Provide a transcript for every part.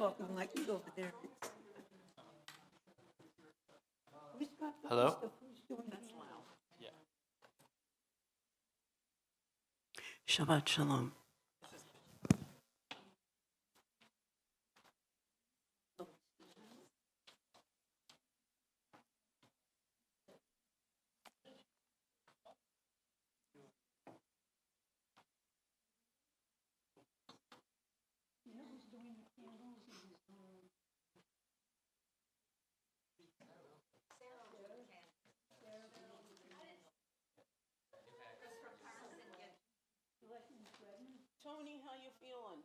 talking like he's over there. Hello? Shabbat shalom. Tony, how you feeling?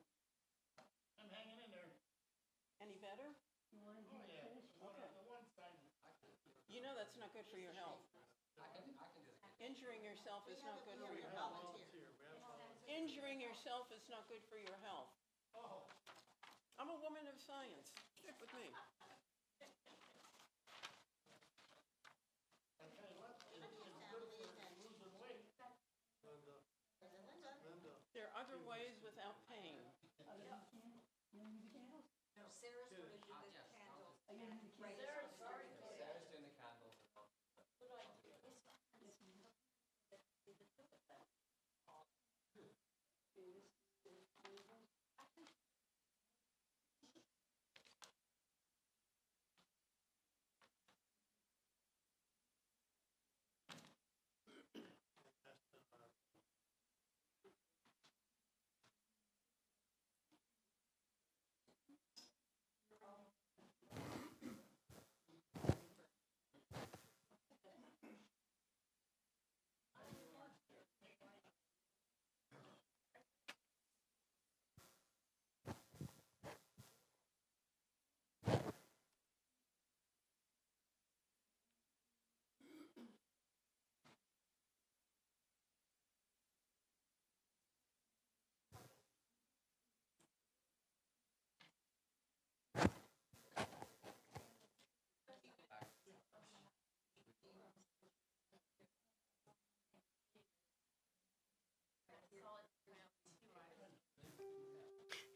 I'm hanging in there. Any better? Oh, yeah. Okay. The one side. You know that's not good for your health. Injuring yourself is not good for your health. Injuring yourself is not good for your health. Oh, I'm a woman of science. Stick with me. I tell you what, it's good for losing weight. There are other ways without pain.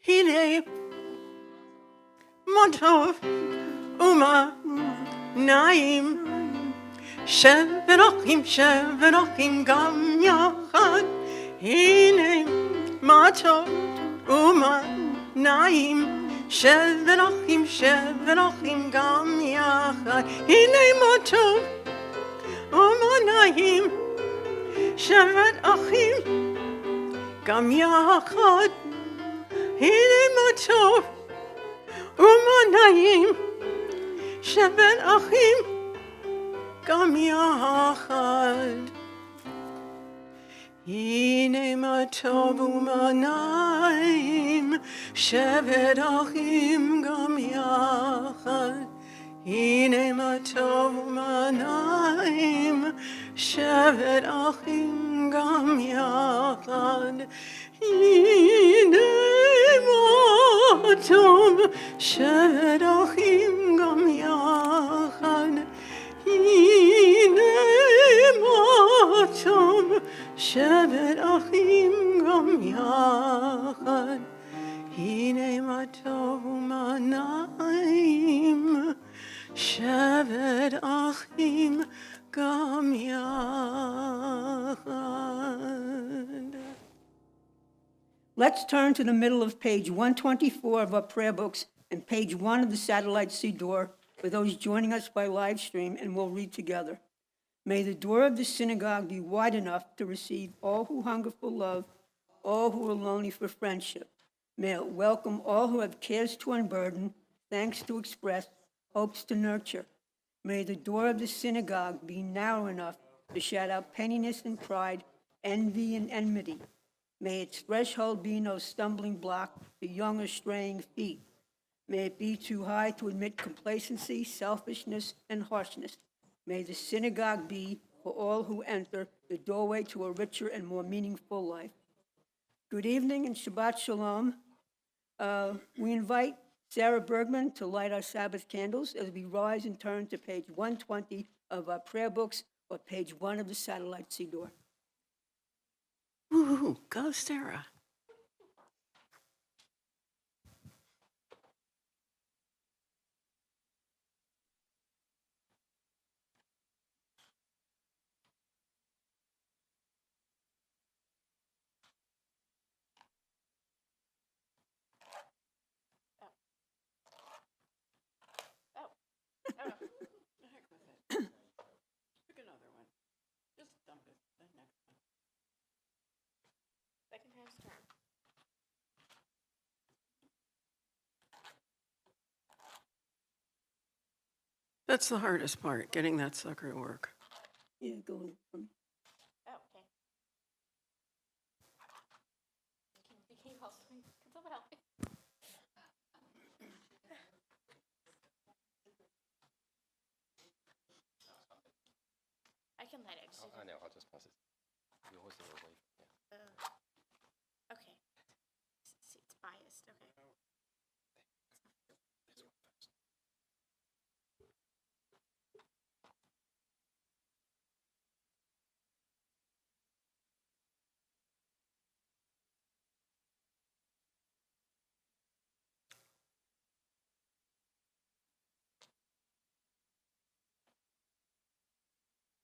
הנה מה טוב ומה נעים שברכים גם יחד הנה מה טוב ומה נעים שברכים גם יחד הנה מה טוב ומה נעים שברכים גם יחד הנה מה טוב ומה נעים שברכים גם יחד הנה מה טוב ומה נעים שברכים גם יחד הנה מה טוב ומה נעים שברכים גם יחד הנה מה טוב שברכים גם יחד הנה מה טוב שברכים גם יחד הנה מה טוב ומה נעים שברכים גם יחד. Let's turn to the middle of page 124 of our prayer books and page 1 of the Satellite Siddur for those joining us by live stream, and we'll read together. May the door of the synagogue be wide enough to receive all who hunger for love, all who are lonely for friendship. May it welcome all who have cares to unburden, thanks to express, hopes to nurture. May the door of the synagogue be narrow enough to shut out pettiness and pride, envy and enmity. May its threshold be no stumbling block to young or straying feet. May it be too high to admit complacency, selfishness, and harshness. May the synagogue be, for all who enter, the doorway to a richer and more meaningful life. Good evening and Shabbat Shalom. We invite Sarah Bergman to light our Sabbath candles as we rise and turn to page 120 of our prayer books or page 1 of the Satellite Siddur. Woo-hoo, go Sarah. That's the hardest part, getting that sucker to work. Yeah, go on. Oh, okay. Can you help me? Can someone help me? I can light it. Just I know, I'll just pass it. You always do it away. Yeah. okay. It's biased. Okay.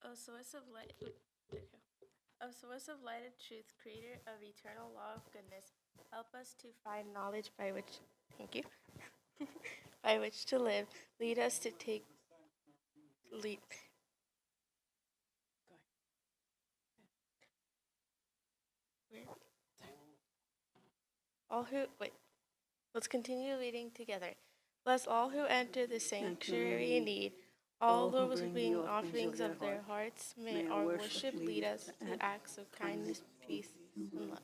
O source of light, O source of light and truth, creator of eternal law of goodness, help us to find knowledge by which, thank you, by which to live. Lead us to take, lead. All who, wait, let's continue leading together. Bless all who enter the sanctuary in need. All those who bring offerings of their hearts, may our worship lead us to acts of kindness, peace, and love.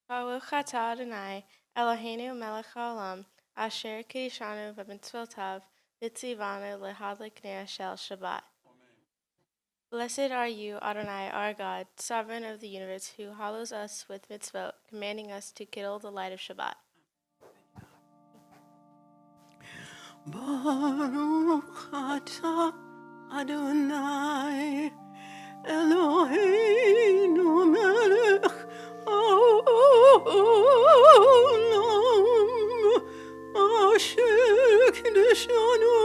Baruch atah Adonai, Eloheinu melech haolam, asher kiddushanu b'mitzvotav, v'tzivanu lehadlik ner shel Shabbat. Blessed are you, Adonai, our God, sovereign of the universe, who hallows us with mitzvot, commanding us to kindle the light of Shabbat. Baruch atah Adonai Eloheinu melech haolam asher kiddushanu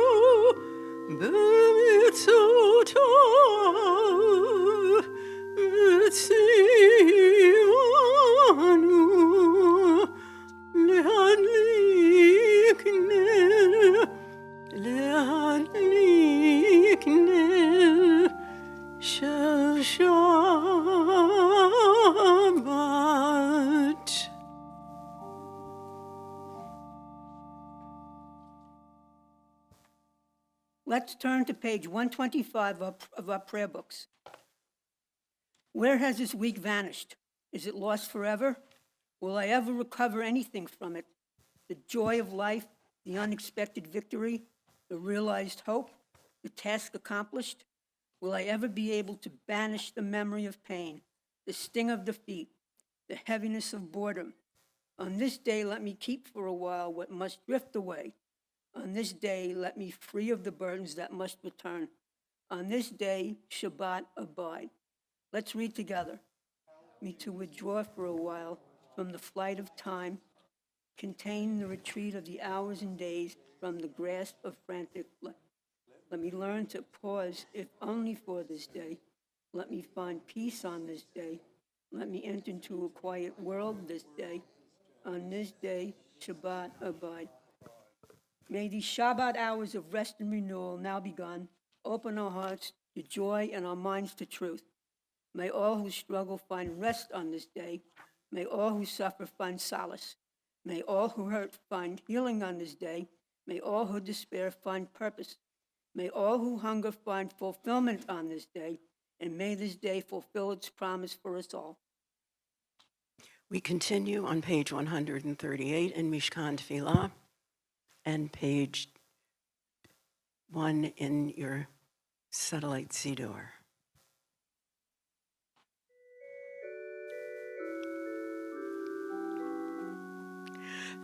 b'mitzvotav v'tzivanu lehadlik ner shel Shabbat. Let's turn to page 125 of our prayer books. Where has this week vanished? Is it lost forever? Will I ever recover anything from it? The joy of life, the unexpected victory, the realized hope, the task accomplished? Will I ever be able to banish the memory of pain, the sting of defeat, the heaviness of boredom? On this day, let me keep for a while what must drift away. On this day, let me free of the burdens that must return. On this day, Shabbat abide. Let's read together. Me to withdraw for a while from the flight of time, contain the retreat of the hours and days from the grasp of frantic life. Let me learn to pause, if only for this day. Let me find peace on this day. Let me enter into a quiet world this day. On this day, Shabbat abide. May these Shabbat hours of rest and renewal now begun open our hearts to joy and our minds to truth. May all who struggle find rest on this day. May all who suffer find solace. May all who hurt find healing on this day. May all who despair find purpose. May all who hunger find fulfillment on this day. And may this day fulfill its promise for us all. We continue on page 138 in Mishkan Tefillah and page 1 in your satellite Siddur.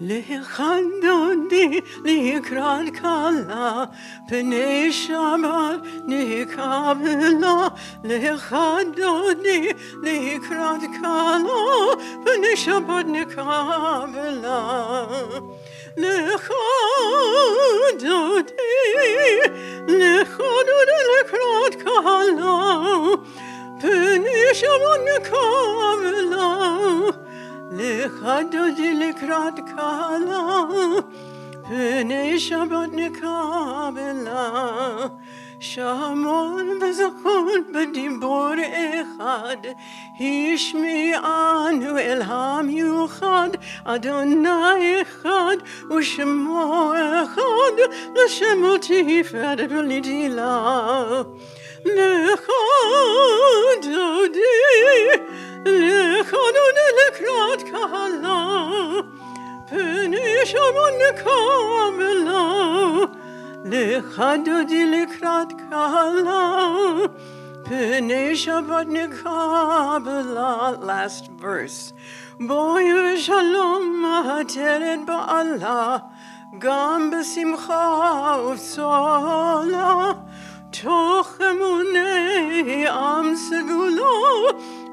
לכבדוני לקראת כלה, פני שבת נקבלה. לכבדוני לקראת כלה, פני שבת נקבלה. לכבדוני לקראת כלה, פני שבת נקבלה. לכבדוני לקראת כלה, פני שבת נקבלה. שמעון וזכור בדיבור אחד, השמיענו אל המיוחד, אדוני אחד ושמו אחד לשם תפארת ולתהילה. לך דודי, לך דודי לקראת קהלה, פני שבת נקבלה. לך דודי לקראת קהלה, פני שבת נקבלה. Last verse. בואי ושלום מהתרת בעלה, גם בשמחה ובצהלה. תוך אמוני עם סגולו,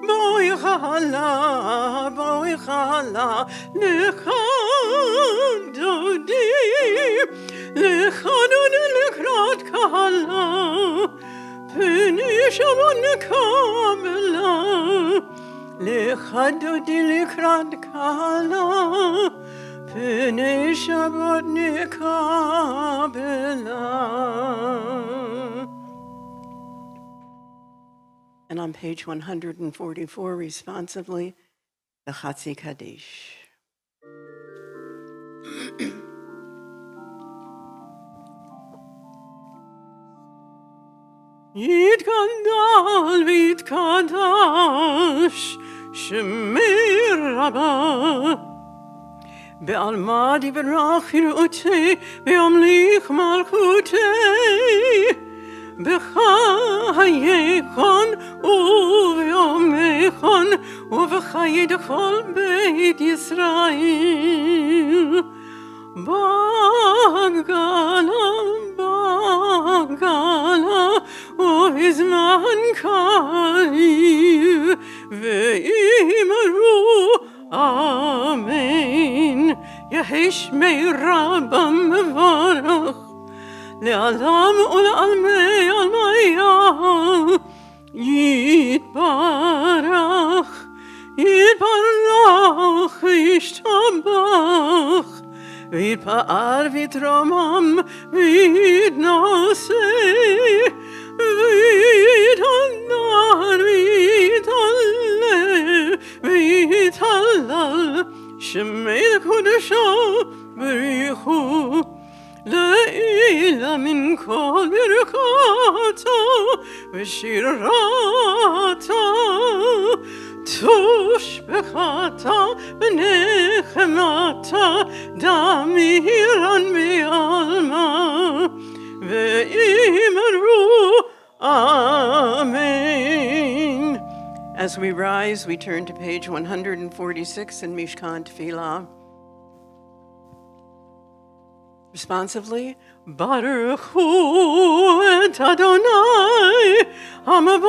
בואי חלה, בואי חלה. לך דודי, לך דודי לקראת קהלה, פני שבת נקבלה. לך דודי לקראת קהלה, פני שבת נקבלה. And on page 144, responsively, the Chatzi Kaddish. יתקדל ויתקדש שמי רבה, בעלמא דברך יראותי וימליך מלכותי. בחייכון וביומכון ובחיי כל בית ישראל. בגלה בגלה ובזמן קריב ואמרו אמן. יהי שמי רבם מברך לעולם ולעלמי עלמיה. יתברך יתברך ישתבח ויתפאר ויתרומם ויתנשא ויתהדר ויתהלל ויתהלל שמי לקודשו בריחו. לעילה מן כל ברכתה ושירתה תושבחתה ונחמתה דמירן בעלמא ואמרו amen. As we rise, we turn to page 146 in Mishkan Tefillah. Responsively, Baruch Hu et Adonai HaMavorach.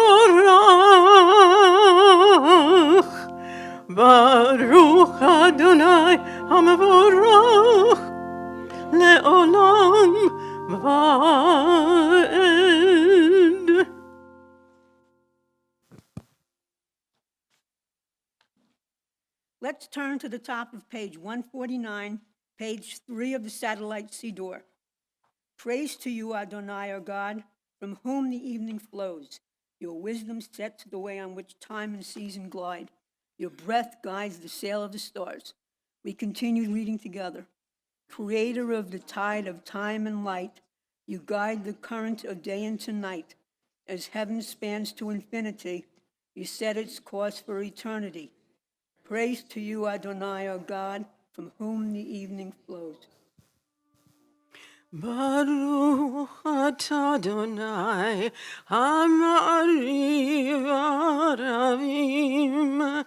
Baruch Adonai HaMavorach Le'olam Va'ed. Let's turn to the top of page 149, page 3 of the satellite Siddur. Praise to you, Adonai, our God, from whom the evening flows. Your wisdom sets the way on which time and season glide. Your breath guides the sail of the stars. We continue reading together. Creator of the tide of time and light, you guide the current of day into night. As heaven spans to infinity, you set its course for eternity. Praise to you, Adonai, our God, from whom the evening flows. Baruch atah Adonai Ha'ma'ariv Aravim.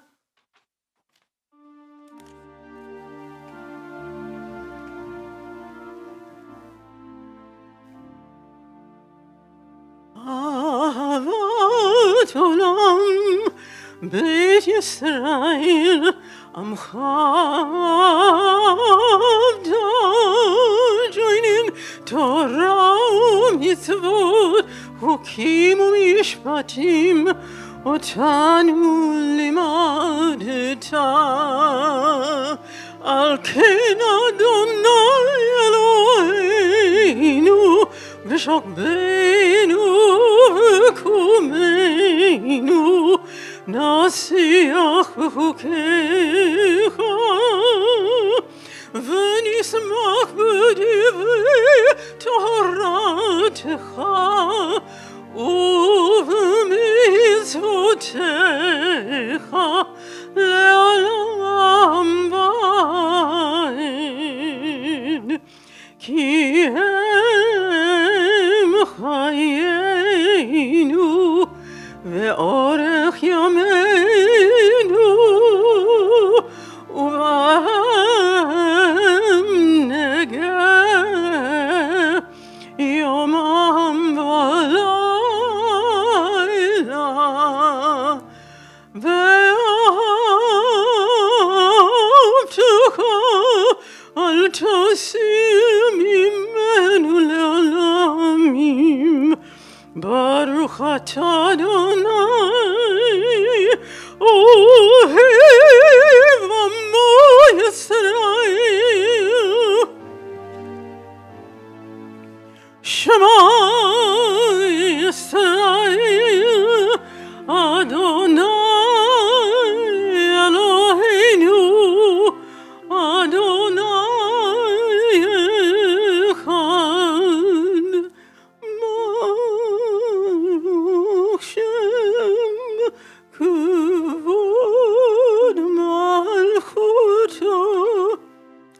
Ahavat olam Beit Yisrael Amcha Avda. Join in Torah u'mitzvot Hukim u'mishpatim Otanu limadeta. Al ken Adonai Eloheinu v'shokbeinu v'kumeinu Nasiach b'chukecha בדברי תורתך ובמצוותיך לעולם ועד. כי הם חיינו ואורך ימינו ובהם נגע יומם ולילה. ואהבתך אל תסיר ממנו לעולמים. ברוך אתה אדוני אוהב עמו ישראל. שמע ישראל אדוני אלוהינו אדוני אחד. ברוך שם כבוד מלכותו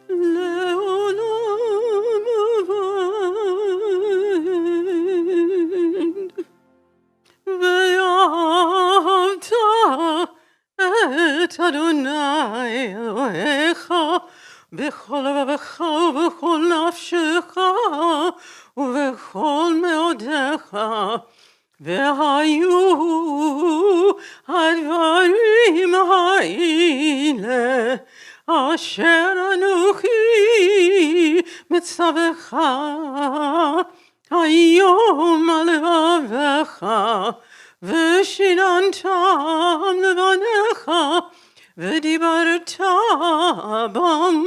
לעולם ועד. ואהבת את אדוני אלוהיך בכל לבבך ובכל נפשך ובכל מאודיך. והיו הדברים האלה אשר אנוכי מצווך היום על לבבך ושיננתם לבניך ודיברת בם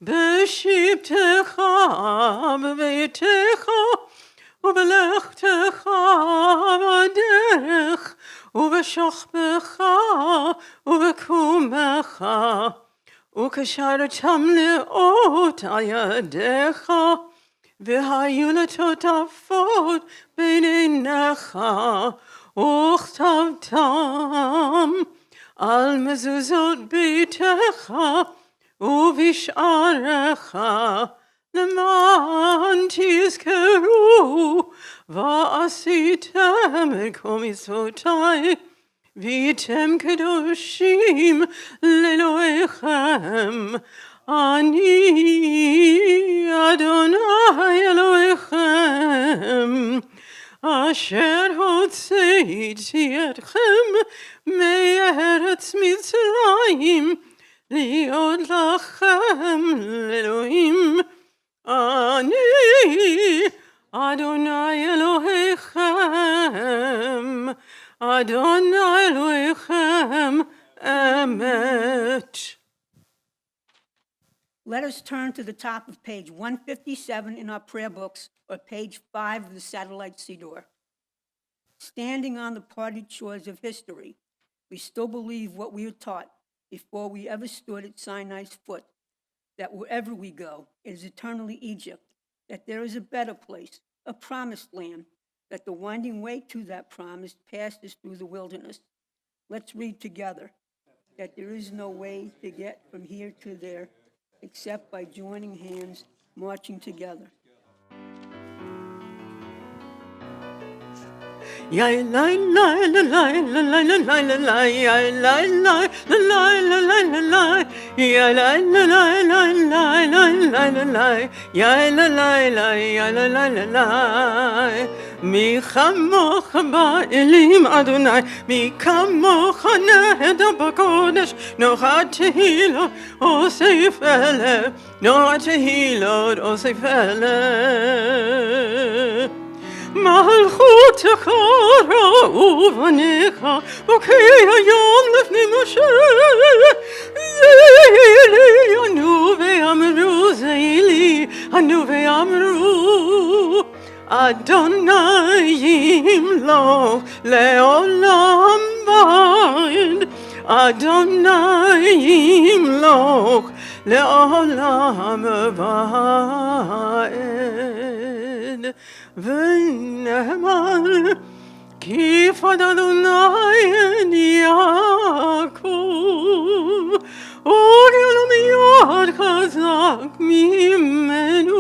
בשבתך בביתך ובלכתך בדרך ובשוכבך ובקומך וקשרתם לאות על ידיך והיו לטוטפות בין עיניך וכתבתם על מזוזות ביתך ובשעריך למען תזכרו ועשיתם את כל מצוותיי והייתם קדושים לאלוהיכם. אני אדוני אלוהיכם אשר הוצאתי אתכם מארץ מצרים להיות לכם לאלוהים. אני אדוני אלוהיכם אדוני אלוהיכם אמת. Let us turn to the top of page 157 in our prayer books, or page 5 of the Satellite Siddur. Standing on the parted shores of history, we still believe what we were taught before we ever stood at Sinai's foot, that wherever we go, it is eternally Egypt, that there is a better place, a promised land, that the winding way to that promised path is through the wilderness. Let's read together that there is no way to get from here to there except by joining hands, marching together. Ya la la la la la la la la la la ya la la la la la la la la ya la la la la la la la la la ya la la la ya la la la la mi khamoch ba'elim Adonai mi kamoch nehda b'kodesh nohat tehilot osef eleh nohat tehilot osef eleh מלכותך ראו בניך בוקי היום לפני משה זילי ענו ואמרו זילי ענו ואמרו אדוני ימלוך לעולם ועד אדוני ימלוך לעולם ועד, ונאמר כי פד אדוני את יעקב, וגאל מיד חזק ממנו,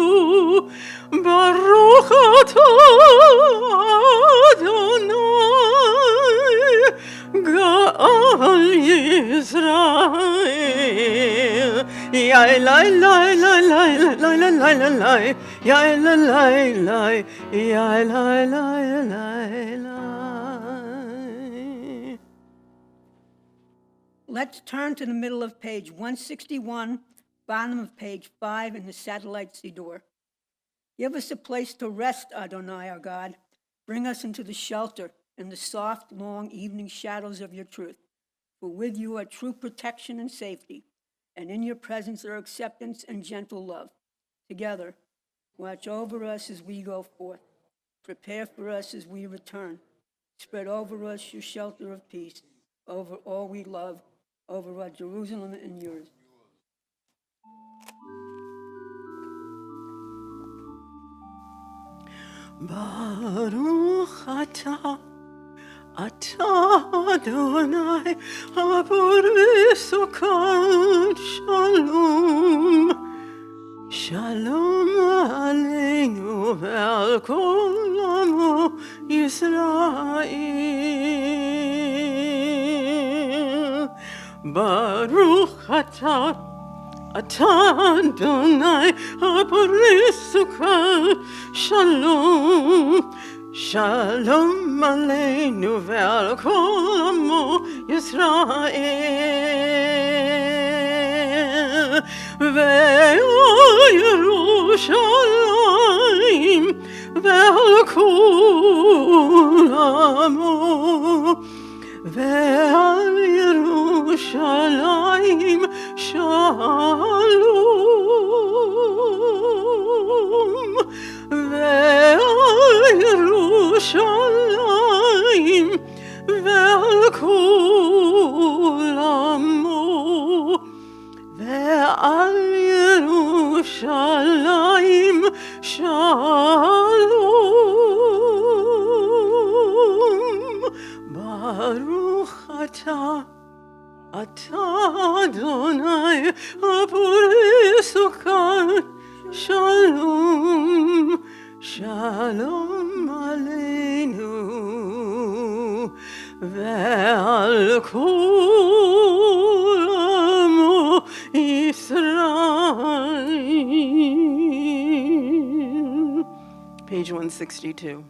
ברוך אתה אדוני גאל ישראל. יא לי לי לי לי לי לי לי לי, יא לי לי לי, יא לי לי לי. Let's turn to the middle of page 161, bottom of page 5 in the satellite Siddur. Give us a place to rest, Adonai, our God. Bring us into the shelter and the soft, long evening shadows of your truth. For with you are true protection and safety, and in your presence are acceptance and gentle love. Together, watch over us as we go forth. Prepare for us as we return. Spread over us your shelter of peace, over all we love, over our Jerusalem and yours. Baruch atah Adonai haboris ukat shalom, shalom aleinu ve'al kol amo Yisrael. Baruch atah Adonai haboris ukat shalom, shalom aleinu ve'al kol amo Yisrael. Ve'al Yerushalayim ve'al kol amo, ve'al Yerushalayim shalom, ve'al Yerushalayim ve'al kol amo, ve'al Yerushalayim shalom. Baruch atah Adonai haboris ukat shalom, shalom aleinu ve'al kol amo Yisrael. Page 162.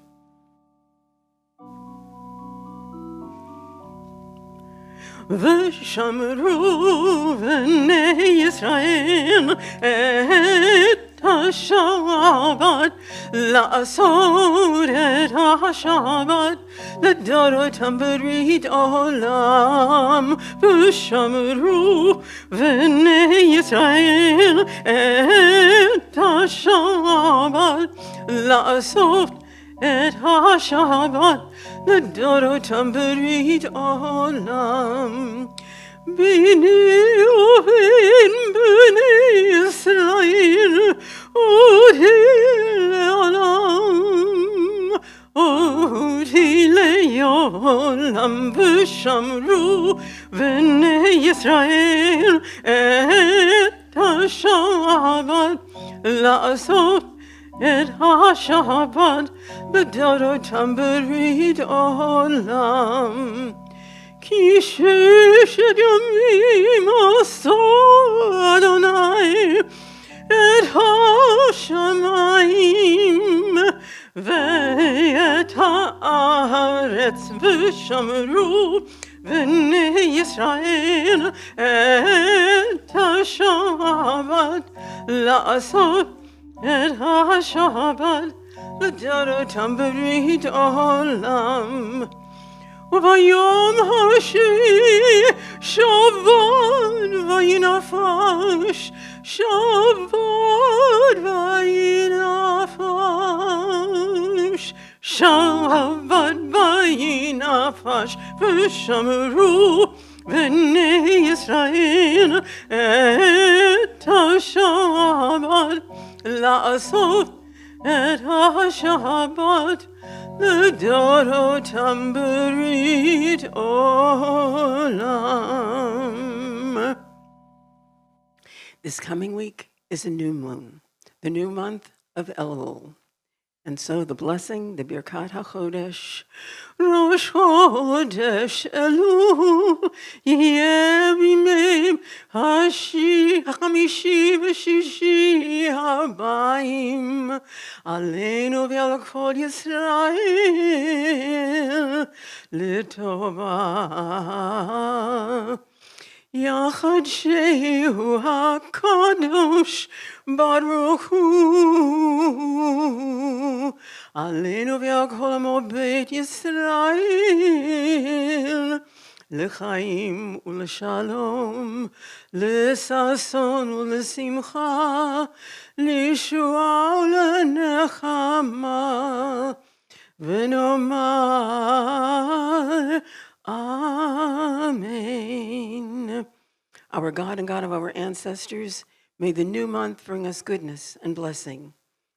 ושמרו בני ישראל את השבת, לעשות את השבת לדורותם ברית עולם. ושמרו בני ישראל את השבת, לעשות את השבת לדורותם ברית עולם. ביני ובין בני ישראל אותי לעולם, אותי לעולם. ושמרו בני ישראל את השבת, לעשות את השבת לדורותם ברית עולם. כי ששת ימים עשה אדוני את השמיים ואת הארץ. ושמרו בני ישראל את השבת, לעשות את השבת לדורותם ברית עולם. וביום השני שבת וינפש, שבת וינפש, שבת וינפש. ושמרו בני ישראל את השבת, לעשות את השבת לדורותם ברית עולם. This coming week is a new moon, the new month of Elul. And so the blessing, the Birkat HaChodesh, Rosh Chodesh Elul, yeh b'yimei ha'chamishi v'shishi habayim, aleinu v'al kol Yisrael, l'tova. יחד שהוא הקדוש ברוך הוא, עלינו ועל כל עמו בית ישראל, לחיים ולשלום, לששון ולשמחה, לישועה ולנחמה, ונאמר Amen. Our God and God of our ancestors, may the new month bring us goodness and blessing.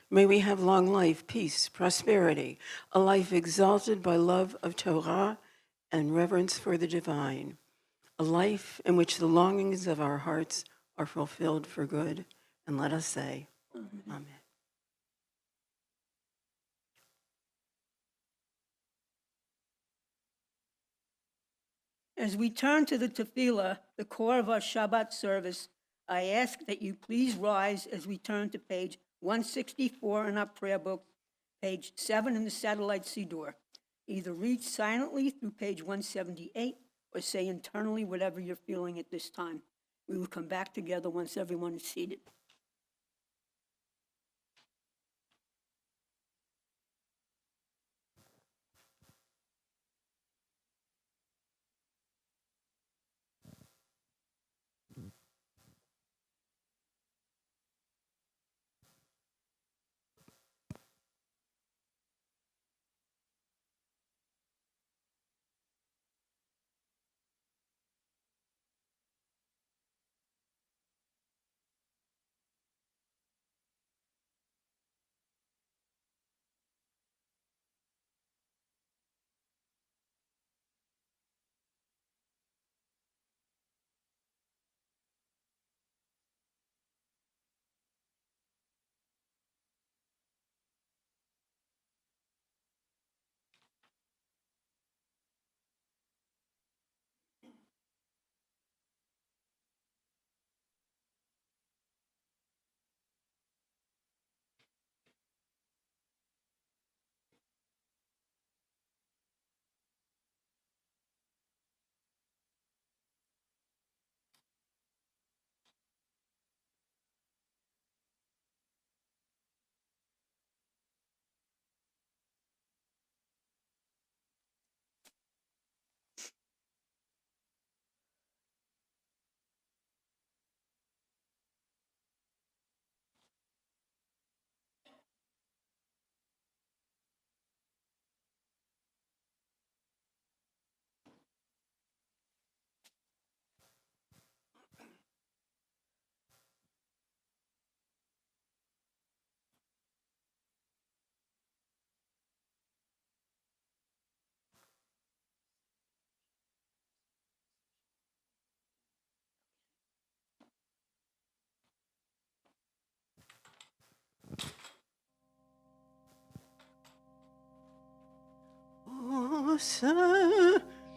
May we have long life, peace, prosperity, a life exalted by love of Torah and reverence for the divine, a life in which the longings of our hearts are fulfilled for good. And let us say, Amen. As we turn to the tefillah, the core of our Shabbat service, I ask that you please rise as we turn to page 164 in our prayer book, page 7 in the satellite Siddur. Either read silently through page 178 or say internally whatever you're feeling at this time. We will come back together once everyone is seated.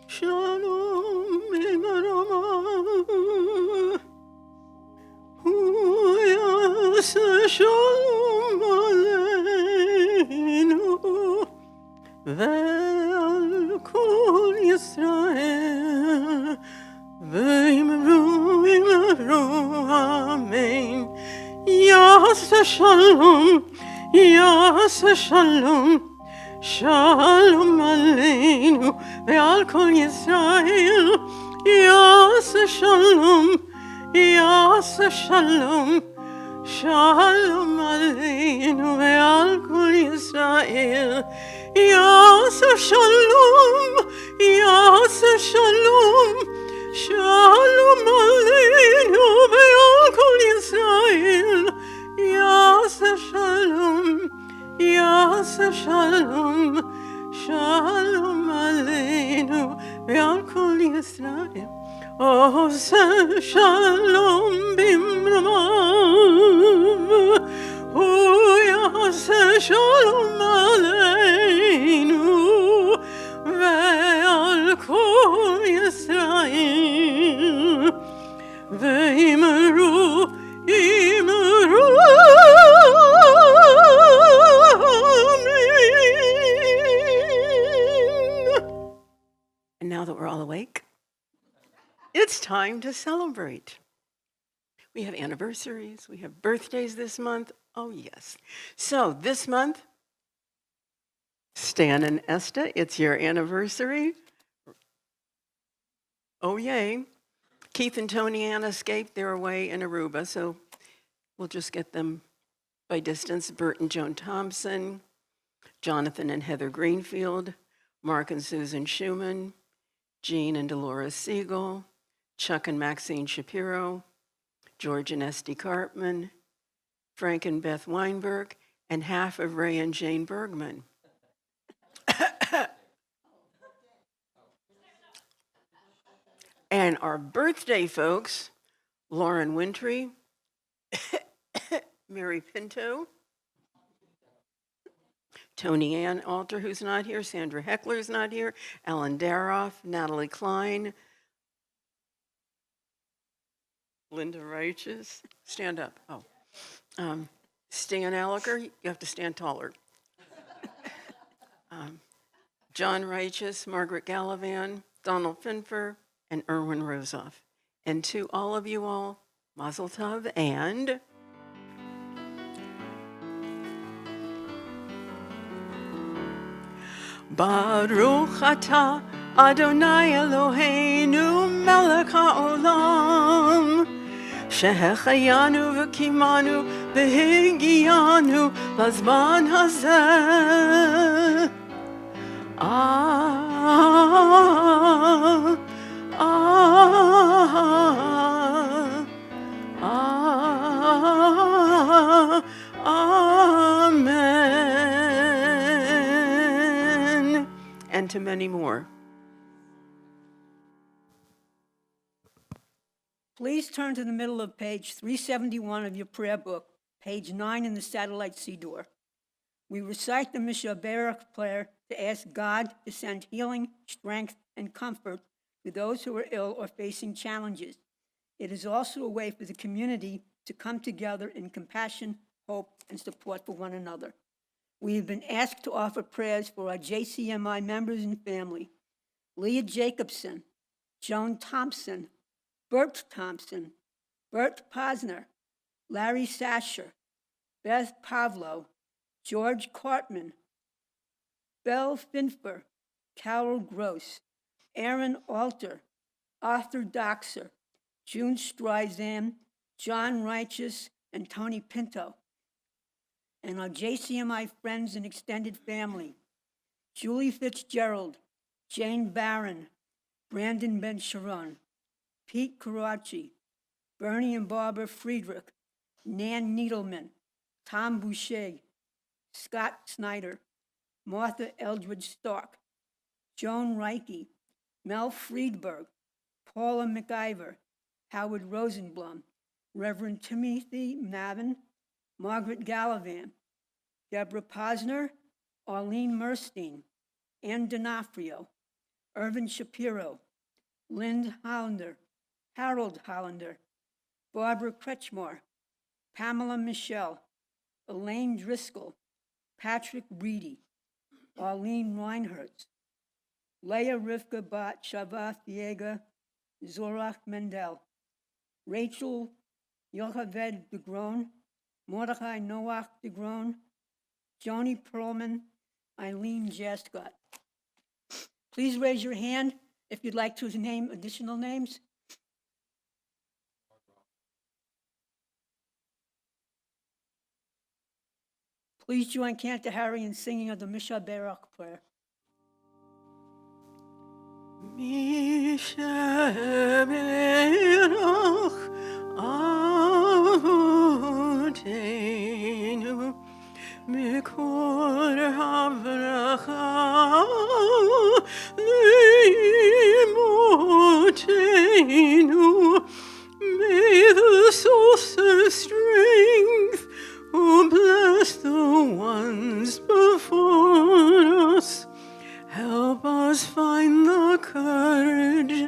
Shalom Emarama, Hu Yaseh Shalom Aleinu, Ve'al Kol Yisrael, Ve'imru Amen. Yaseh Shalom, Shalom Aleinu ve'al kol Yisrael. Yaseh Shalom, Shalom Aleinu ve'al kol Yisrael. Yaseh Shalom, Shalom Aleinu ve'al kol Yisrael. Yaseh Shalom, Yaseh Shalom. Shalom Aleinu ve'al kol Yisrael. Oseh Shalom bimromav. Hu Yaseh Shalom Aleinu ve'al kol Yisrael. Ve'imru, imru, amen. And now that we're all awake, it's time to celebrate. We have anniversaries, we have birthdays this month. Oh, yes. So this month, Stan and Esta, it's your anniversary. Oh, yay. Keith and Tony Ann escaped. They're away in Aruba, so we'll just get them by distance. Bert and Joan Thompson, Jonathan and Heather Greenfield, Mark and Susan Schumann, Jean and Dolores Siegel, Chuck and Maxine Shapiro, George and Esty Cartman, Frank and Beth Weinberg, and half of Ray and Jane Bergman. And our birthday folks, Lauren Wintry, Mary Pinto, Tony Ann Alter, who's not here, Sandra Heckler's not here, Alan Daroff, Natalie Klein, Linda Reiches, stand up. Oh, Stan Alliker, you have to stand taller. John Reiches, Margaret Gallivan, Donald Finfer, and Erwin Rosoff. And to all of you all, Mazel Tov and Baruch Atah Adonai Eloheinu melech haolam shehechayanu v'kimanu v'higiyanu lazman hazeh. Amen. And to many more. Please turn to the middle of page 371 of your prayer book, page 9 in the satellite Siddur. We recite the Mishaberach prayer to ask God to send healing, strength, and comfort to those who are ill or facing challenges. It is also a way for the community to come together in compassion, hope, and support for one another. We have been asked to offer prayers for our JCMI members and family: Leah Jacobson, Joan Thompson, Bert Thompson, Bert Posner, Larry Sasher, Beth Pavlo, George Cartman, Belle Finfer, Carol Gross, Aaron Alter, Arthur Doxer, June Streisand, John Righteous, and Tony Pinto. And our JCMI friends and extended family: Julie Fitzgerald, Jane Barron, Brandon Ben Sharon, Pete Karachi, Bernie and Barbara Friedrich, Nan Needleman, Tom Boucher, Scott Snyder, Martha Eldridge Stark, Joan Reike, Mel Friedberg, Paula McIver, Howard Rosenblum, Reverend Timothy Navin, Margaret Gallivan, Deborah Posner, Arlene Merstein, Ann D'Onofrio, Irvin Shapiro, Lynn Hollander, Harold Hollander, Barbara Kretschmar, Pamela Michelle, Elaine Driscoll, Patrick Reedy, Arlene Reinhertz, Leah Rivka Bat Shavath Yeager, Zorach Mendel, Rachel Yocheved DeGrone, Mordechai Noach DeGrone, Joni Perlman, Eileen Jascott. Please raise your hand if you'd like to name additional names. Please join Cantor Harry in singing of the Mishaberach prayer. מי שברך אבותינו מקור הברכה לאמותינו. May the source of strength who bless the ones before us help us find the courage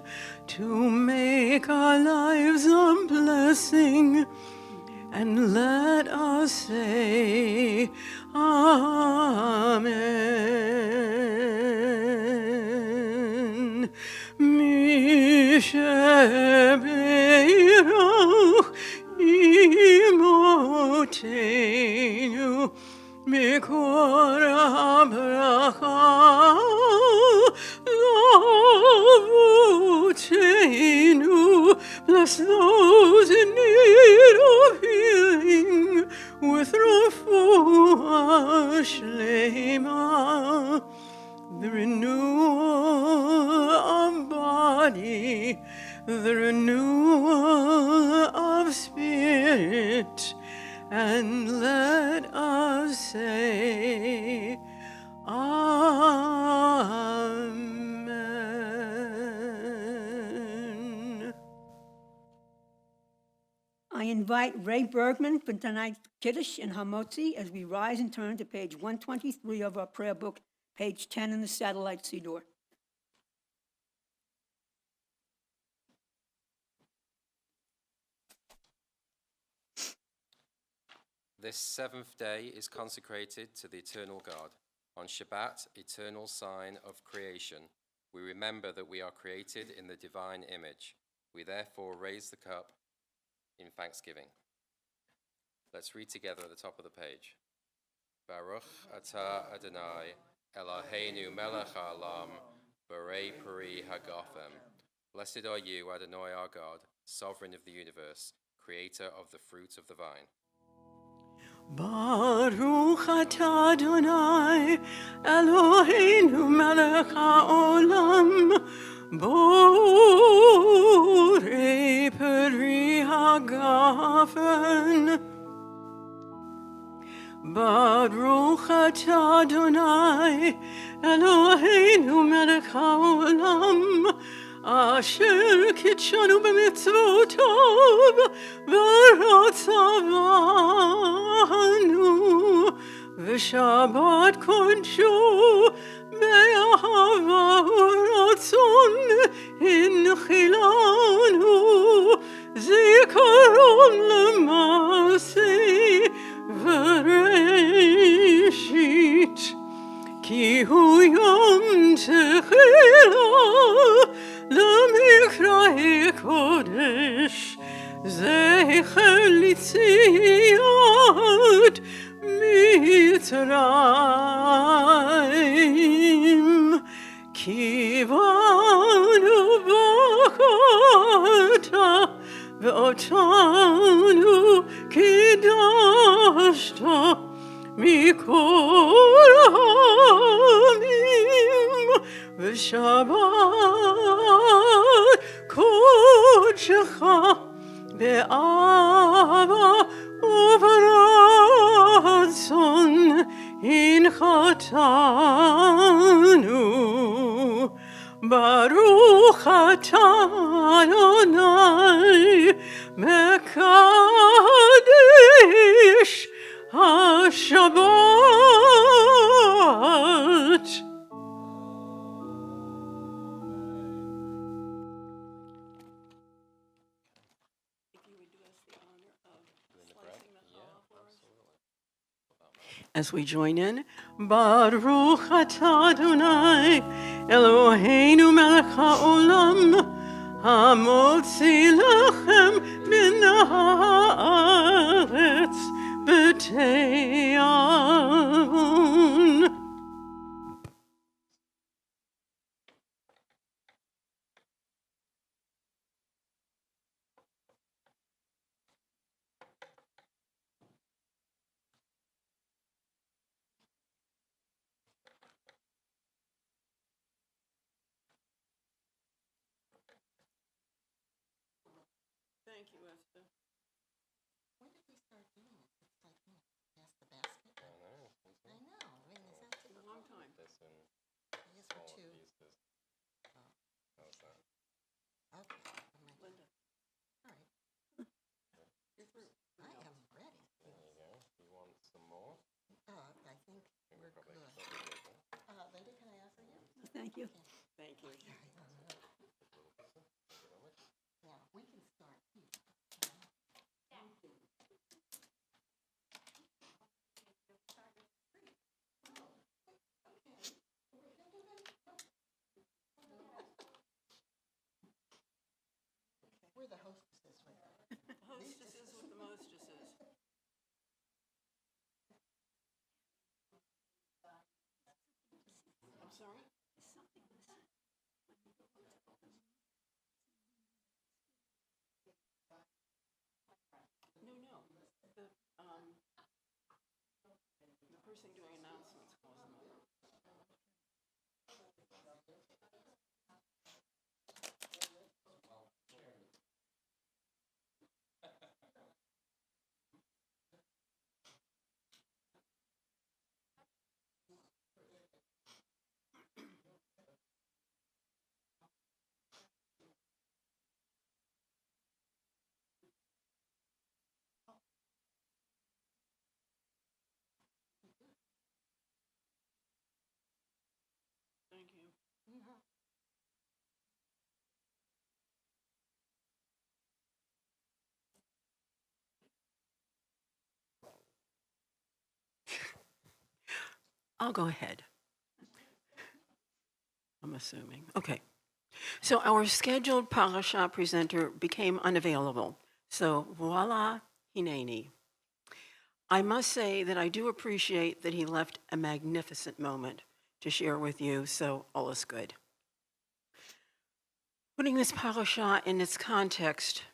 to make our lives a blessing, and let us say Amen. Mi shebeirach imotenu mikor habracha lavotenu. Bless those in need of healing with refuah shlema, the renewal of body, the renewal of spirit, and let us say Amen. I invite Ray Bergman for tonight's Kiddush and Hamotzi as we rise and turn to page 123 of our prayer book, page 10 in the satellite Siddur. This seventh day is consecrated to the eternal God. On Shabbat, eternal sign of creation, we remember that we are created in the divine image. We therefore raise the cup in thanksgiving. Let's read together at the top of the page. Baruch atah Adonai, Eloheinu melech haolam, borei peri hagothem. Blessed are you, Adonai our God, sovereign of the universe, creator of the fruit of the vine. Baruch atah Adonai, Eloheinu melech haolam, borei peri hagafen. Baruch atah Adonai, Eloheinu melech haolam, asher kitshanu b'mitzvotav v'ratzavanu v'shabbat kodsho be'ahava u'ratzon hinchilanu zikaron l'maseh v'reshit ki hu yom techila למקראי קודש, זכר ליציאת מצרים. כי באנו בחרת ואותנו קידשת מכל העמים, ושבת קודשך באהבה וברצון הנחתנו. ברוך אתה אדוני מקדש השבת. As we join in, Baruch atah Adonai, Eloheinu melech haolam, hamotzi lechem min haaretz b'tei avon. Thank you, Esther. When did we start doing it? It's like, pass the basket. I know. I know. I mean, is that A long time. This in I guess we're smaller two. pieces. Oh, How's that? okay. Linda, All right. you're through. I am ready. There you go. You want some more? I think we're Probably good. good, huh? Linda, can I answer you? Thank you. Thank you. Now, we can start here. We're the hostesses right now. The hostesses with the mostesses. I'm sorry? No. The person doing announcements calls them over. Thank you. I'll go ahead. I'm assuming. Okay. So our scheduled parasha presenter became unavailable. So voila, hineni. I must say that I do appreciate that he left a magnificent moment to share with you, so all is good. Putting this parasha in its context,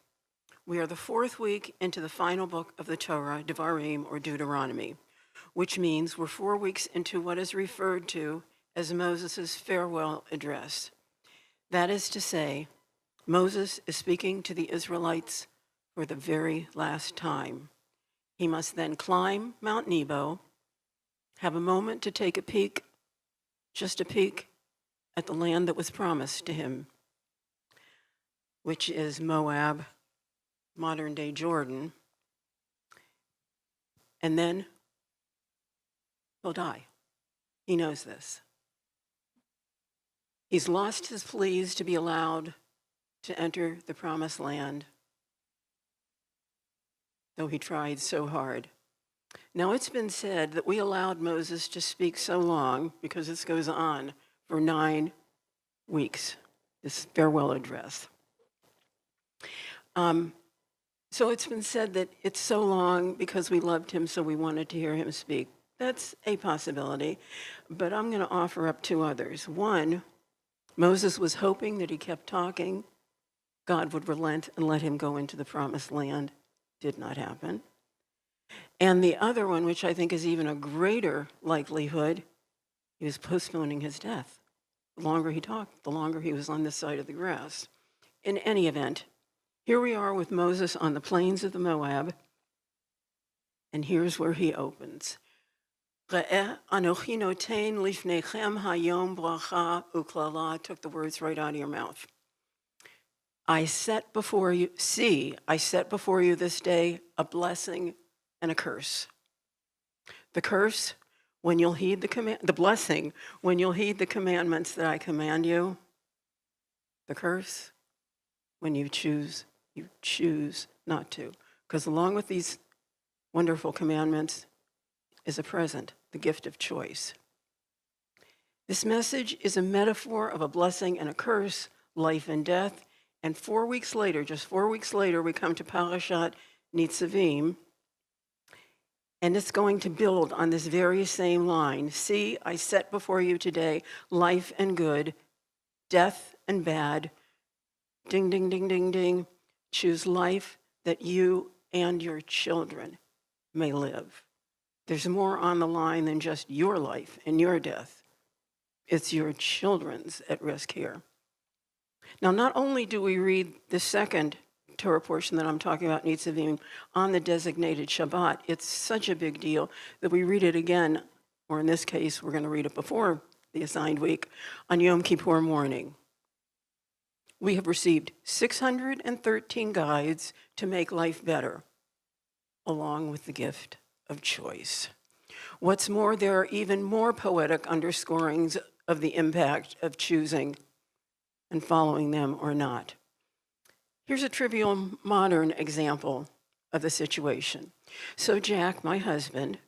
we are the fourth week into the final book of the Torah, Devarim, or Deuteronomy, which means we're 4 weeks into what is referred to as Moses' farewell address. That is to say, Moses is speaking to the Israelites for the very last time. He must then climb Mount Nebo, have a moment to take a peek, just a peek, at the land that was promised to him, which is Moab, modern-day Jordan, and then he'll die. He knows this. He's lost his pleas to be allowed to enter the promised land, though he tried so hard. Now, it's been said that we allowed Moses to speak so long, because this goes on for 9 weeks, this farewell address. So it's been said that it's so long because we loved him, so we wanted to hear him speak. That's a possibility, but I'm going to offer up 2 others. One, Moses was hoping that he kept talking, God would relent and let him go into the promised land. Did not happen. And the other one, which I think is even a greater likelihood, he was postponing his death. The longer he talked, the longer he was on this side of the grass. In any event, here we are with Moses on the plains of the Moab, and here's where he opens. Re'eh anochi noten lifnechem hayom bracha uklala, took the words right out of your mouth. I set before you this day a blessing and a curse. The curse, when you'll heed the blessing, when you'll heed the commandments that I command you. The curse, when you choose not to. Because along with these wonderful commandments is a present, the gift of choice. This message is a metaphor of a blessing and a curse, life and death. And 4 weeks later, just 4 weeks later, we come to Parashat Nitzavim, and it's going to build on this very same line. See, I set before you today life and good, death and bad. Ding, ding, ding, ding, ding. Choose life that you and your children may live. There's more on the line than just your life and your death. It's your children's at risk here. Now, not only do we read the second Torah portion that I'm talking about, Nitzavim, on the designated Shabbat. It's such a big deal that we read it again, or in this case, we're going to read it before the assigned week, on Yom Kippur morning. We have received 613 guides to make life better, along with the gift of choice. What's more, there are even more poetic underscorings of the impact of choosing and following them or not. Here's a trivial modern example of the situation. So Jack, my husband,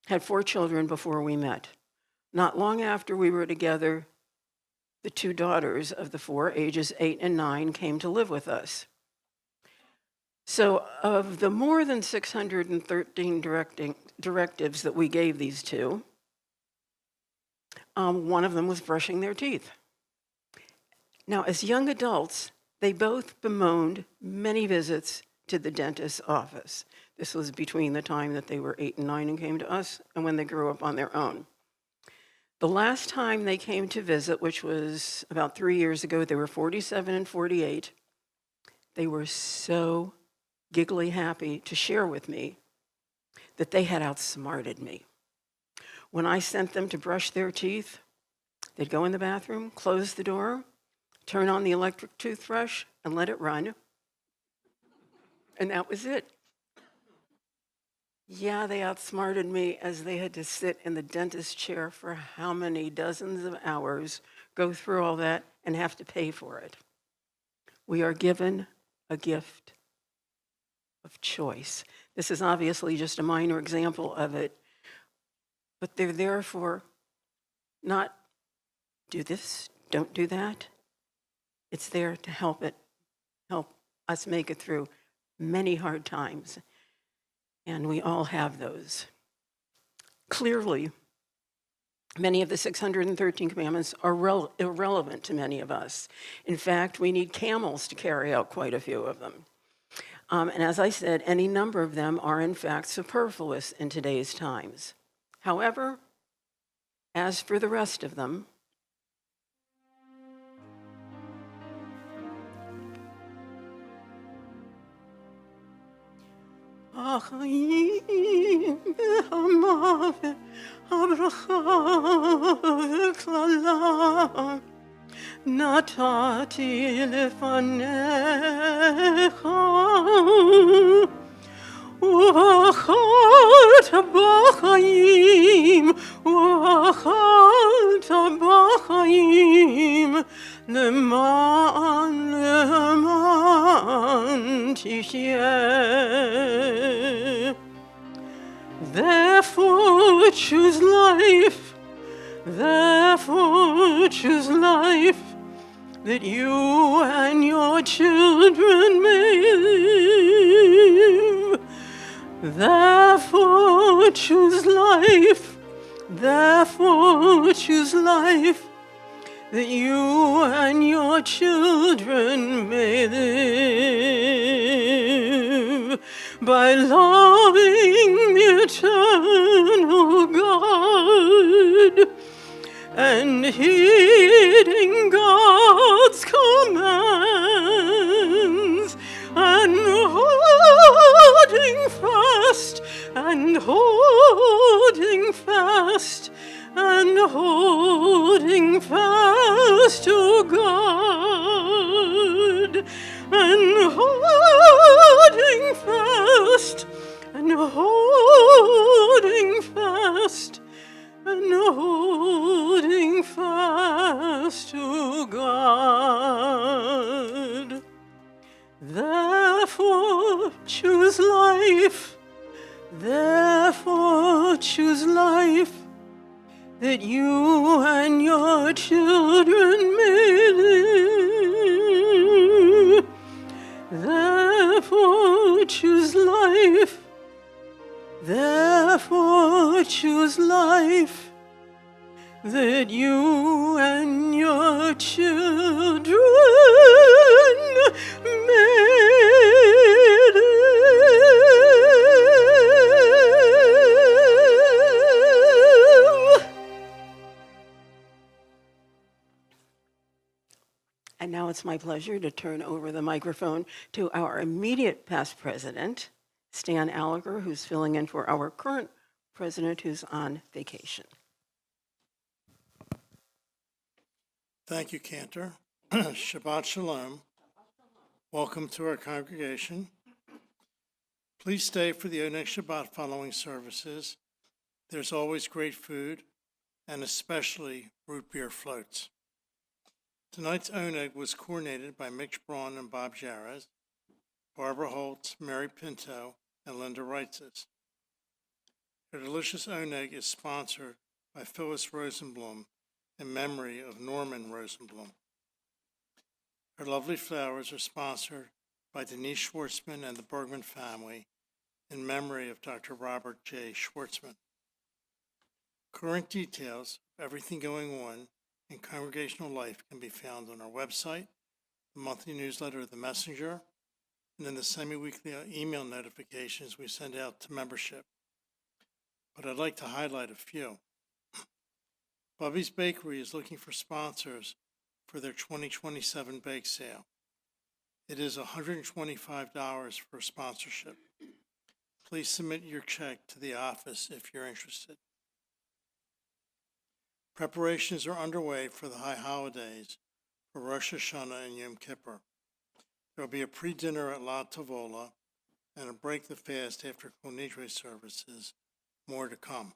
had 4 children before we met. Not long after we were together, the 2 daughters of the 4, ages 8 and 9, came to live with us. So of the more than 613 directives that we gave these 2, one of them was brushing their teeth. Now, as young adults, they both bemoaned many visits to the dentist's office. This was between the time that they were 8 and 9 and came to us and when they grew up on their own. The last time they came to visit, which was about 3 years ago, they were 47 and 48. They were so giggly happy to share with me that they had outsmarted me. When I sent them to brush their teeth, they'd go in the bathroom, close the door, turn on the electric toothbrush, and let it run. And that was it. Yeah, they outsmarted me as they had to sit in the dentist chair for how many dozens of hours, go through all that, and have to pay for it. We are given a gift of choice. This is obviously just a minor example of it, but they're there for not do this, don't do that. It's there to help us make it through many hard times. And we all have those. Clearly, many of the 613 commandments are irrelevant to many of us. In fact, we need camels to carry out quite a few of them. And as I said, any number of them are in fact superfluous in today's times. However, as for the rest of them, החיים והמוות, הברכה והקללה, נתתי לפניך, ובחרת בחיים, ובחרת בחיים, למען תחיה. Therefore choose life, therefore choose life, that you and your children may live. Therefore choose life, therefore choose life, that you and your children may live. By loving the eternal God and heeding God's commands and holding fast and holding fast and holding fast to God and holding fast and holding fast and holding fast to God. Therefore choose life, therefore choose life, that you and your children may live. Therefore choose life, therefore choose life, that you and your children may live. And now Now it's my pleasure to turn over the microphone to our immediate past president, Stan Alliger, who's filling in for our current president who's on vacation. Thank you, Cantor. Shabbat Shalom. Welcome to our congregation. Please stay for the next Shabbat following services. There's always great food, and especially root beer floats. Tonight's Oneg was coordinated by Mitch Braun and Bob Jarez, Barbara Holtz, Mary Pinto, and Linda Reitzes. Their delicious Oneg is sponsored by Phyllis Rosenblum in memory of Norman Rosenblum. Her lovely flowers are sponsored by Denise Schwartzman and the Bergman family in memory of Dr. Robert J. Schwartzman. Current details of everything going on in congregational life can be found on our website, the monthly newsletter of the Messenger, and in the semi-weekly email notifications we send out to membership. But I'd like to highlight a few. Bubby's Bakery is looking for sponsors for their 2027 bake sale. It is $125 for sponsorship. Please submit your check to the office if you're interested. Preparations are underway for the high holidays for Rosh Hashanah and Yom Kippur. There will be a pre-dinner at La Tavola and a break the fast after Kol Nidre services. More to come.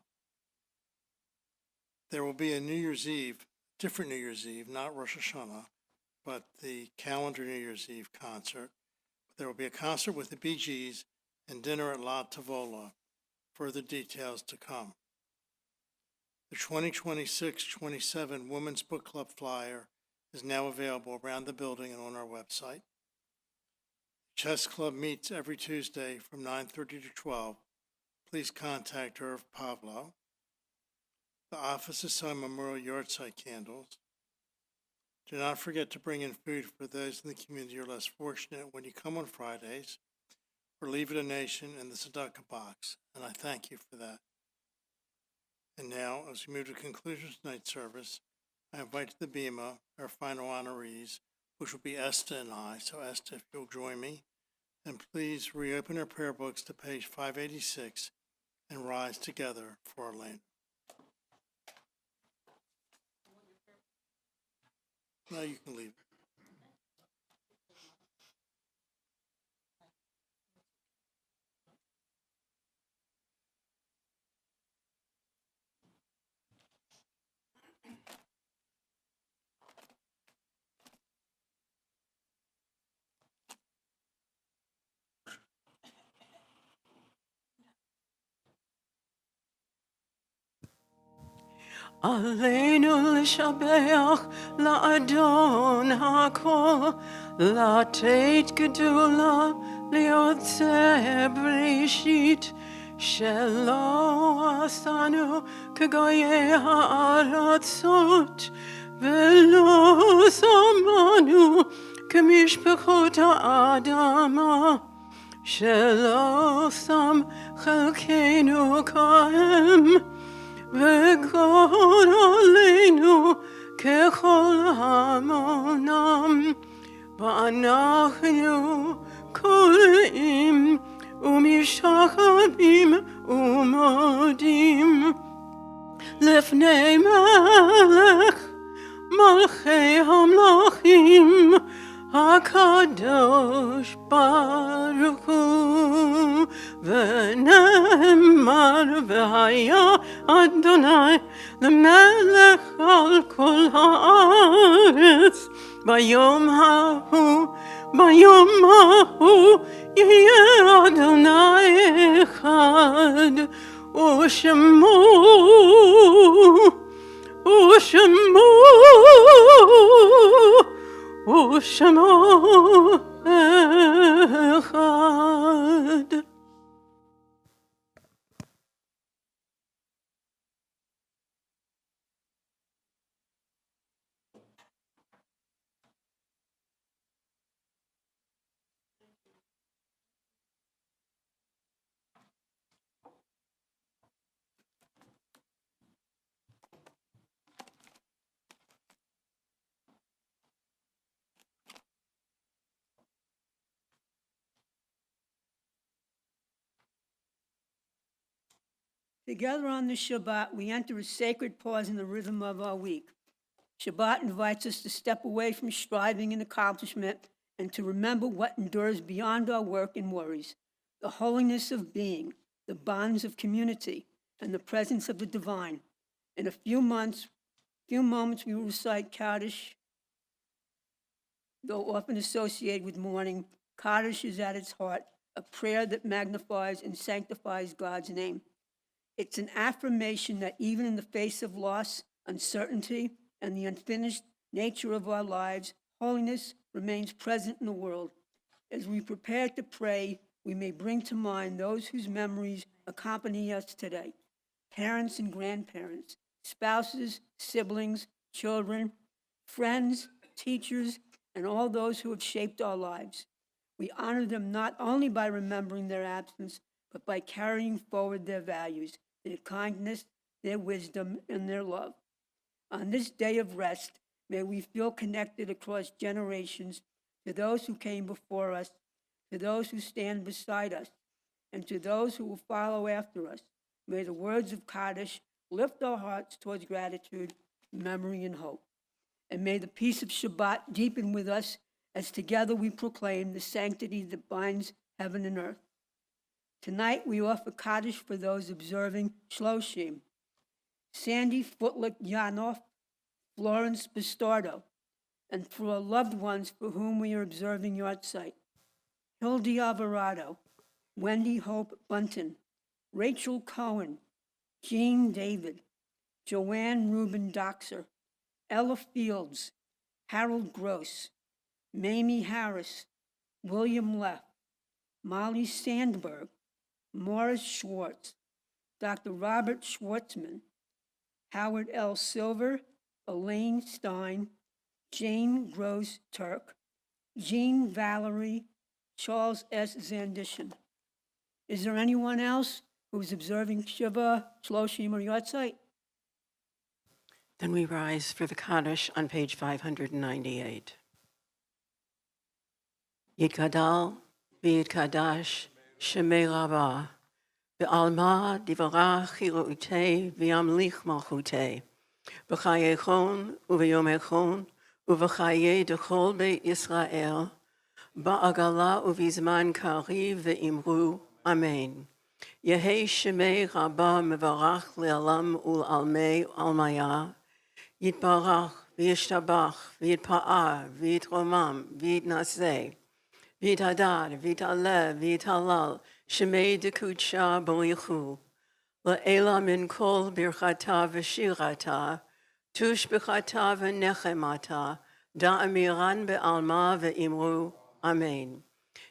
There will be a New Year's Eve, different New Year's Eve, not Rosh Hashanah, but the calendar New Year's Eve concert. There will be a concert with the Bee Gees and dinner at La Tavola. Further details to come. The 2026-27 Women's Book Club flyer is now available around the building and on our website. Chess Club meets every Tuesday from 9:30 to 12. Please contact Irv Pavlo. The office assigned Memorial Yahrzeit candles. Do not forget to bring in food for those in the community who are less fortunate when you come on Fridays, or leave a donation in the tzedakah box, and I thank you for that. And now, as we move to conclusion of tonight's service, I invite to the Bima our final honorees, which will be Esther and I. So Esther, if you'll join me, and please reopen our prayer books to page 586 and rise together for our land. Now you can leave. עלינו לשבח לאדון הכל, לתת גדולה ליוצא בראשית, שלא עשנו כגויי הארצות, ולא שמנו כמשפחות האדמה, שלא שם חלקנו כהם, וגור עלינו ככל המונם, ואנחנו קוראים ומשחווים ומודים לפני מלך מלכי המלכים הקדוש ברוך הוא, ונאמר והיה אדוני למלך על כל הארץ, ביום ההוא יהיה אדוני אחד, ושמו אחד. Together on the Shabbat, we enter a sacred pause in the rhythm of our week. Shabbat invites us to step away from striving and accomplishment and to remember what endures beyond our work and worries, the holiness of being, the bonds of community, and the presence of the divine. In a few moments, we will recite Kaddish. Though often associated with mourning, Kaddish is at its heart a prayer that magnifies and sanctifies God's name. It's an affirmation that even in the face of loss, uncertainty, and the unfinished nature of our lives, holiness remains present in the world. As we prepare to pray, we may bring to mind those whose memories accompany us today: parents and grandparents, spouses, siblings, children, friends, teachers, and all those who have shaped our lives. We honor them not only by remembering their absence, but by carrying forward their values, their kindness, their wisdom, and their love. On this day of rest, may we feel connected across generations to those who came before us, to those who stand beside us, and to those who will follow after us. May the words of Kaddish lift our hearts towards gratitude, memory, and hope. And may the peace of Shabbat deepen with us as together we proclaim the sanctity that binds heaven and earth. Tonight we offer Kaddish for those observing Shloshim: Sandy Footlick Yanoff, Florence Bastardo, and for our loved ones for whom we are observing Yahrzeit: Hildy Alvarado, Wendy Hope Bunton, Rachel Cohen, Jean David, Joanne Rubin Doxer, Ella Fields, Harold Gross, Mamie Harris, William Leff, Molly Sandberg, Morris Schwartz, Dr. Robert Schwartzman, Howard L. Silver, Elaine Stein, Jane Gross Turk, Jean Valerie, Charles S. Zandishin. Is there anyone else who's observing Shiva, Shloshim, or Yahrzeit? Then we rise for the Kaddish on page 598. Yitgadal v'yitkadash shemei Rabbah v'alma divarach chiru'utei v'yamlich malchutei b'chayechon u'v'yomechon u'v'chayei dechol beit Yisrael ba'agala u'vizman kariv v'imru Amen. Yehei shemei Rabbah mevarach le'alam ul'almei almaya yitbarach v'yishtabach v'yitpa'ar v'yitromam v'yitnaseh v'yitadad v'yitaleh v'yitalal shemei dekudsha bo'yichu le'ela min kol birchata v'shirata tush b'chata v'nechemata da'amiran be'alma v'imru Amen.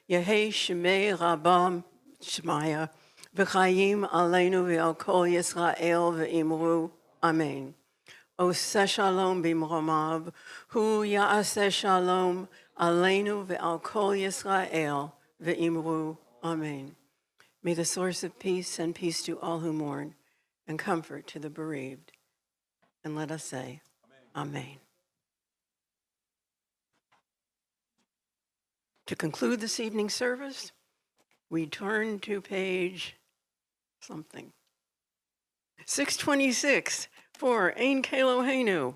Yehei shemei Rabbah Shmaya v'chayim aleinu v'al kol Yisrael v'imru Amen. Oseh shalom b'mromav hu ya'aseh shalom aleinu v'al kol Yisrael v'imru Amen. May the source of peace send peace to all who mourn and comfort to the bereaved. And let us say, Amen. To conclude this evening's service, we turn to page something. 626 for Ein Keloheinu.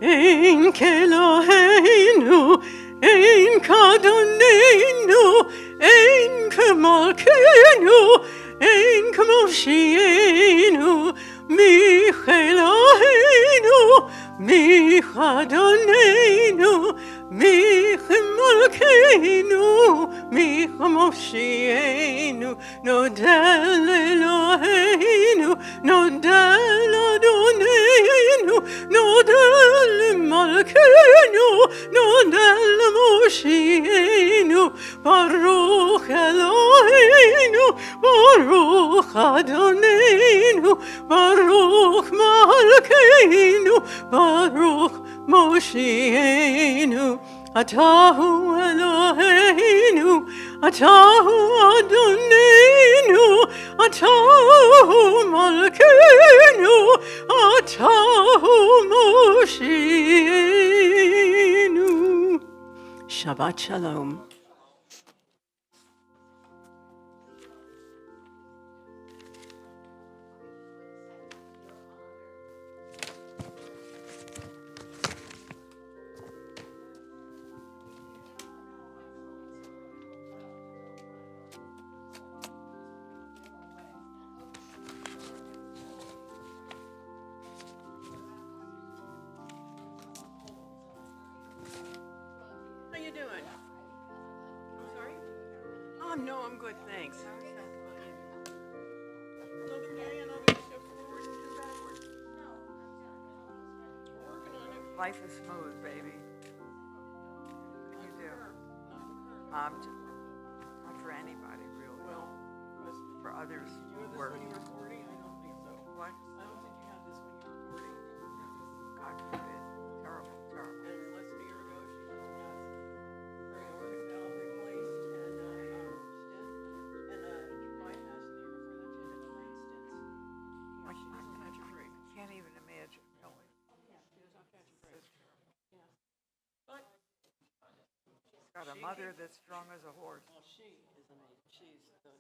Ein Keloheinu, Ein Kadonenu, Ein Kemalkeinu, Ein Kemoshienu, Micheloheinu, Michadonenu, Michemalkeinu, Michemoshienu, Nodel Eloheinu, Nodel Adonenu, Nodel Malkeinu, Nodel Moshienu, Baruch Eloheinu, Baruch Adonenu, Baruch Malkeinu, Baruch Moshienu, Atahu Eloheinu, Atahu Adonenu, Atahu Malkeinu, Atahu Moshienu. Shabbat Shalom. How you doing? I'm sorry? Oh, no, I'm good, thanks. Another day, another step forward and two backwards. Working on it. Life is smooth, baby. You do. Not for anybody, really. Well, For others, you had this work. when you were 40? I don't think so. What? I don't think you had this when you were 40. God forbid. Terrible, terrible. And less than a year ago, she was her aortic valve replaced and stent, and bypass. The year before that, she had 9 stents. I She doesn't catch a break. can't even imagine, really. Yeah, she does not catch a break. Yeah. But Got a mother that's strong as a horse. well, she is amazing. She's the